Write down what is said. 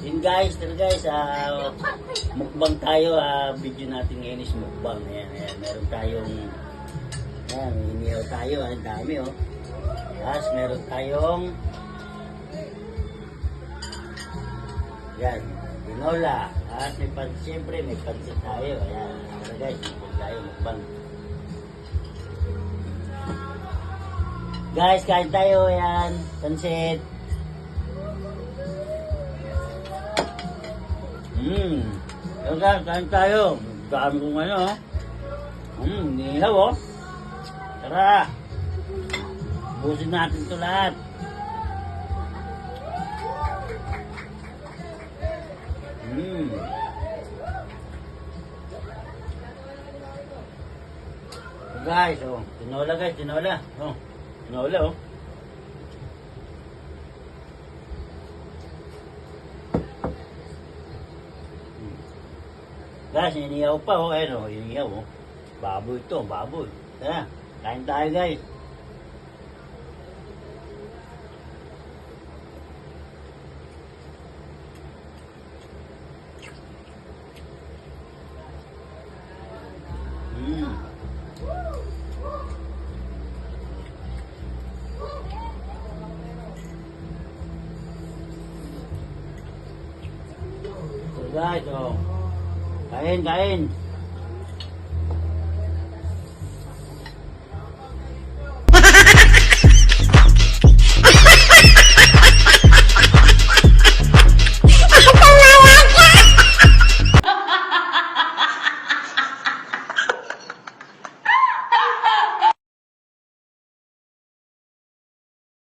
Yun guys, mukbang tayo, video natin ngayon is mukbang. Ayan, meron tayong, inihaw tayo, ang dami oh. Tapos meron tayong, yan, tinola. At siyempre may pansit tayo. Ayan, guys, mukbang tayo, mukbang. Guys, kain tayo, ayan, pansit. Kain tayo. Dami kong ano. Nihaw oh. Tara. Busin natin ito lahat. Guys, oh. Tinola guys, tinola. Oh. Tinola oh. Guys, inihaw pa oh, ayun oh, inihaw oh. Baboy ito, baboy. Tara, kain tayo guys. So guys, oh. Kain.